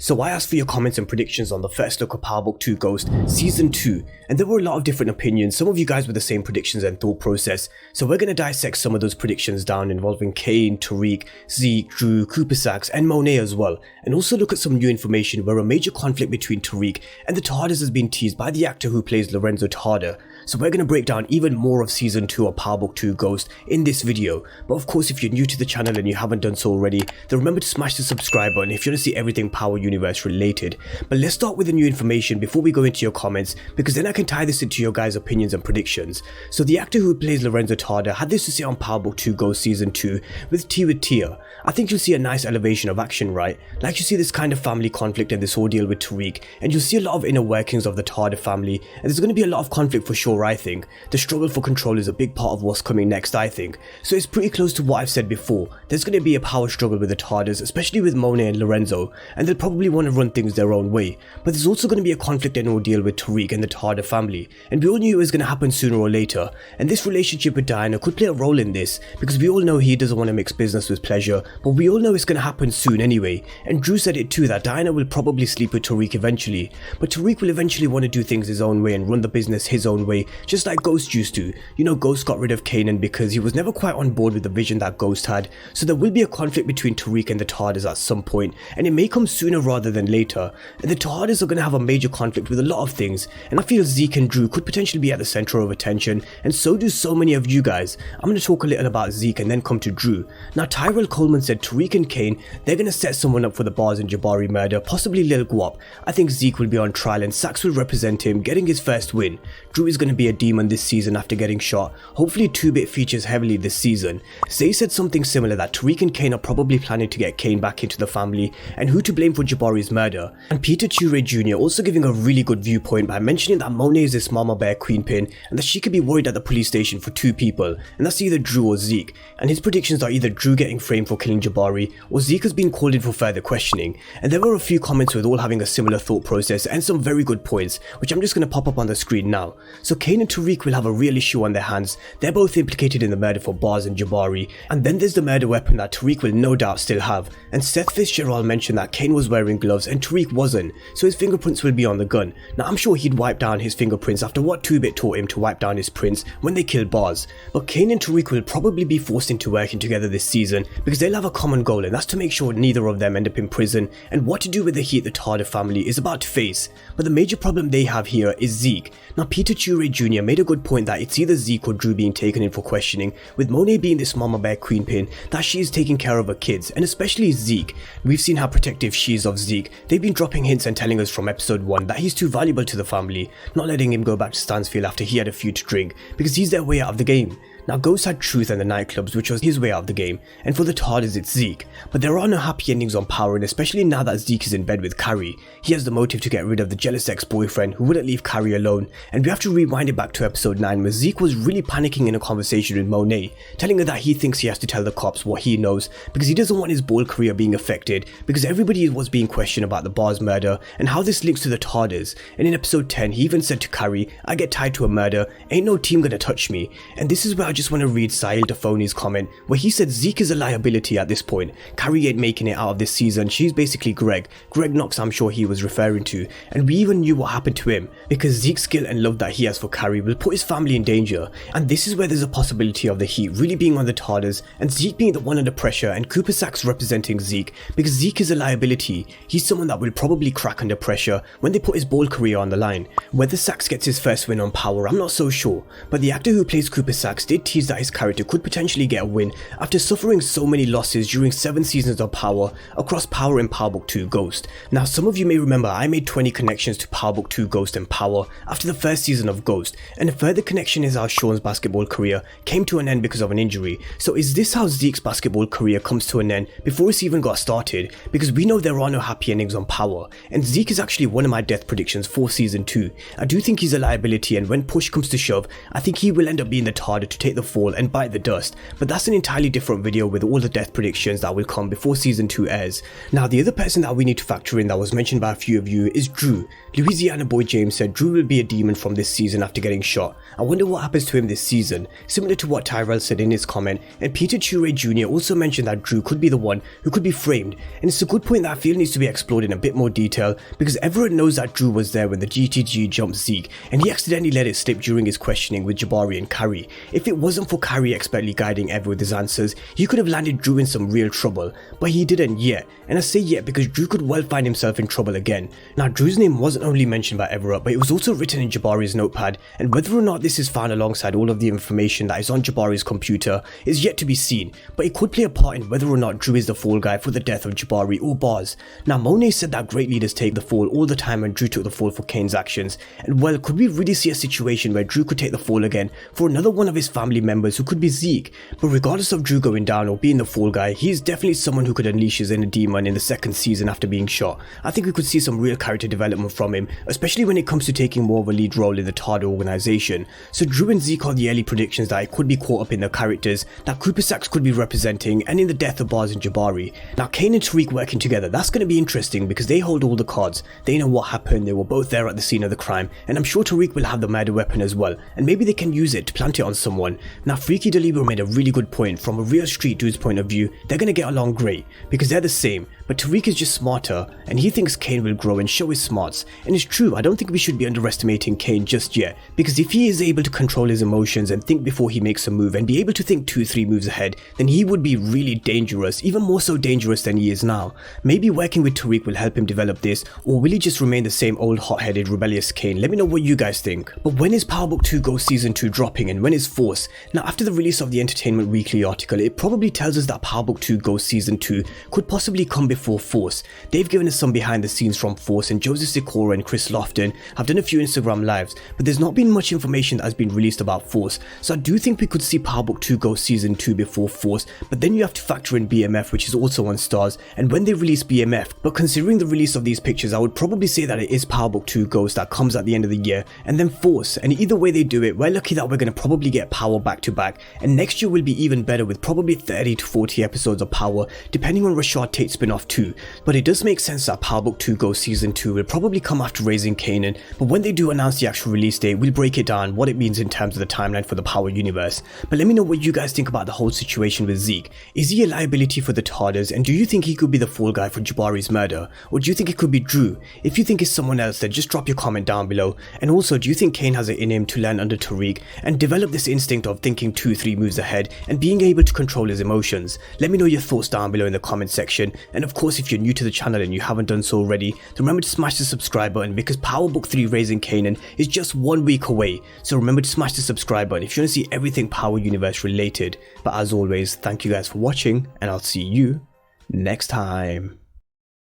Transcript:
So I asked for your comments and predictions on the first look of Power Book 2 Ghost Season 2, and there were a lot of different opinions. Some of you guys with the same predictions and thought process, so we're going to dissect some of those predictions down involving Kane, Tariq, Zeke, Dru, Cooper Saxe and Monet as well, and also look at some new information where a major conflict between Tariq and the Tejadas has been teased by the actor who plays Lorenzo Tejada. So we're going to break down even more of Season 2 of Power Book 2 Ghost in this video. But of course, if you're new to the channel and you haven't done so already, then remember to smash the subscribe button if you want to see everything Power Universe related. But let's start with the new information before we go into your comments, because then I can tie this into your guys' opinions and predictions. So the actor who plays Lorenzo Tejada had this to say on Power Book 2 Ghost Season 2 with Tia. I think you'll see a nice elevation of action, right? Like you see this kind of family conflict and this ordeal with Tariq, and you'll see a lot of inner workings of the Tejada family, and there's going to be a lot of conflict for sure. I think the struggle for control is a big part of what's coming next, I think. So it's pretty close to what I've said before. There's going to be a power struggle with the Tejadas, especially with Monet and Lorenzo, and they'll probably want to run things their own way. But there's also going to be a conflict and ordeal with Tariq and the Tejada family, and we all knew it was going to happen sooner or later, and this relationship with Diana could play a role in this, because we all know he doesn't want to mix business with pleasure, but we all know it's going to happen soon anyway. And Dru said it too, that Diana will probably sleep with Tariq eventually, but Tariq will eventually want to do things his own way and run the business his own way, just like Ghost used to. You know, Ghost got rid of Kanan because he was never quite on board with the vision that Ghost had, so there will be a conflict between Tariq and the Tejadas at some point, and it may come sooner rather than later. And the Tejadas are going to have a major conflict with a lot of things, and I feel Zeke and Dru could potentially be at the center of attention, and so do so many of you guys. I'm going to talk a little about Zeke and then come to Dru. Now, Tyrell Coleman said Tariq and Kane, they're going to set someone up for the Bars and Jabari murder, possibly Lil Guap. I think Zeke will be on trial and Saxe will represent him, getting his first win. Dru is going to be a demon this season after getting shot. Hopefully 2-Bit features heavily this season. Zay said something similar, that Tariq and Kane are probably planning to get Kane back into the family and who to blame for Jabari's murder. And Peter Ture Jr. also giving a really good viewpoint by mentioning that Monet is this mama bear queen pin and that she could be worried at the police station for 2 people, and that's either Dru or Zeke. And his predictions are either Dru getting framed for killing Jabari or Zeke has been called in for further questioning. And there were a few comments with all having a similar thought process and some very good points, which I'm just going to pop up on the screen now. So Kane and Tariq will have a real issue on their hands. They're both implicated in the murder for Bars and Jabari, and then there's the murder weapon that Tariq will no doubt still have. And Seth Fitzgerald mentioned that Kane was wearing gloves and Tariq wasn't, so his fingerprints will be on the gun. Now I'm sure he'd wipe down his fingerprints after what 2-Bit taught him to wipe down his prints when they killed Bars. But Kane and Tariq will probably be forced into working together this season because they'll have a common goal, and that's to make sure neither of them end up in prison, and what to do with the heat the Tejada family is about to face. But the major problem they have here is Zeke. Now Peter Ture Jr. made a good point that it's either Zeke or Dru being taken in for questioning, with Monet being this mama bear queen pin that she is taking care of her kids, and especially Zeke. We've seen how protective she is of Zeke. They've been dropping hints and telling us from episode 1 that he's too valuable to the family, not letting him go back to Stansfield after he had a few to drink, because he's their way out of the game. Now Ghost had Truth and the nightclubs, which was his way out of the game, and for the Tejadas it's Zeke. But there are no happy endings on Power, and especially now that Zeke is in bed with Carrie. He has the motive to get rid of the jealous ex-boyfriend who wouldn't leave Carrie alone, and we have to rewind it back to episode 9 where Zeke was really panicking in a conversation with Monet, telling her that he thinks he has to tell the cops what he knows because he doesn't want his ball career being affected, because everybody was being questioned about the Bars murder and how this links to the Tejadas. And in episode 10 he even said to Carrie, "I get tied to a murder, ain't no team gonna touch me." And this is where I just want to read Sahil Dafoni's comment where he said Zeke is a liability at this point. Carrie ain't making it out of this season. She's basically Greg Knox, I'm sure he was referring to, and we even knew what happened to him because Zeke's skill and love that he has for Carrie will put his family in danger. And this is where there's a possibility of the heat really being on the Tejadas and Zeke being the one under pressure and Cooper Saxe representing Zeke, because Zeke is a liability. He's someone that will probably crack under pressure when they put his ball career on the line. Whether Saxe gets his first win on Power, I'm not so sure, but the actor who plays Cooper Saxe did tease that his character could potentially get a win after suffering so many losses during 7 seasons of Power across Power and Power Book 2 Ghost. Now some of you may remember I made 20 connections to Power Book 2 Ghost and Power after the first season of Ghost, and a further connection is how Sean's basketball career came to an end because of an injury. So is this how Zeke's basketball career comes to an end before it's even got started? Because we know there are no happy endings on Power, and Zeke is actually one of my death predictions for season 2. I do think he's a liability, and when push comes to shove I think he will end up being the Tejada to take the fall and bite the dust, but that's an entirely different video with all the death predictions that will come before season 2 airs. Now the other person that we need to factor in that was mentioned by a few of you is Dru. Louisiana boy James said Dru will be a demon from this season after getting shot. I wonder what happens to him this season, similar to what Tyrell said in his comment. And Peter Chure Jr. also mentioned that Dru could be the one who could be framed, and it's a good point that I feel needs to be explored in a bit more detail, because everyone knows that Dru was there when the GTG jumped Zeke, and he accidentally let it slip during his questioning with Jabari and Carrie. If it wasn't for Carrie expertly guiding Ever with his answers, he could have landed Dru in some real trouble, but he didn't yet. And I say yet because Dru could well find himself in trouble again. Now Dru's name wasn't only mentioned by Everett, but it was also written in Jabari's notepad, and whether or not this is found alongside all of the information that is on Jabari's computer is yet to be seen, but it could play a part in whether or not Dru is the fall guy for the death of Jabari or Bars. Now Monet said that great leaders take the fall all the time, and Dru took the fall for Kane's actions, and well, could we really see a situation where Dru could take the fall again for another one of his family members who could be Zeke? But regardless of Dru going down or being the fall guy, he is definitely someone who could unleash his inner demon in the second season after being shot. I think we could see some real character development from him, especially when it comes to taking more of a lead role in the Tejada organization. So Dru and Zeke are the early predictions that it could be caught up in the characters that Cooper Saxe could be representing and in the death of Bars and Jabari. Now Kane and Tariq working together, that's going to be interesting because they hold all the cards. They know what happened, they were both there at the scene of the crime, and I'm sure Tariq will have the murder weapon as well, and maybe they can use it to plant it on someone. Now Freaky Delibo made a really good point. From a real street dude's point of view, they're going to get along great because they're the same, but Tariq is just smarter and he thinks Kane will grow and show his smarts. And it's true, I don't think we should be underestimating Kane just yet, because if he is able to control his emotions and think before he makes a move and be able to think 2-3 moves ahead, then he would be really dangerous, even more so dangerous than he is now. Maybe working with Tariq will help him develop this, or will he just remain the same old hot-headed rebellious Kane? Let me know what you guys think. But when is Power Book 2 Ghost Season 2 dropping, and when is Force? Now after the release of the Entertainment Weekly article, it probably tells us that Power Book 2 Ghost Season 2 could possibly come before Force. They've given us some behind the scenes from Force, and Joseph Sikora and Chris Lofton have done a few Instagram lives, but there's not been much information that has been released about Force. So I do think we could see Power Book 2 Ghost Season 2 before Force, but then you have to factor in BMF, which is also on Stars, and when they release BMF. But considering the release of these pictures, I would probably say that it is Power Book 2 Ghost that comes at the end of the year, and then Force. And either way they do it, we're lucky that we're going to probably get Power back to back, and next year will be even better with probably 30 to 40 episodes of Power, depending on Rashad Tate's spin-off too. But it does make sense that Power Book 2 Ghost Season 2 will probably come after Raising Kanan, but when they do announce the actual release date, we'll break it down, what it means in terms of the timeline for the Power universe. But let me know what you guys think about the whole situation with Zeke. Is he a liability for the Tejadas, and do you think he could be the fall guy for Jabari's murder? Or do you think it could be Dru? If you think it's someone else, then just drop your comment down below. And also, do you think Kane has it in him to learn under Tariq and develop this instinct of thinking 2-3 moves ahead and being able to control his emotions? Let me know your thoughts down below in the comment section, and of course if you're new to the channel and you haven't done so already, then remember to smash the subscribe button, because Power Book 3 Raising Kanan is just 1 week away, so remember to smash the subscribe button if you want to see everything Power Universe related. But as always, thank you guys for watching, and I'll see you next time.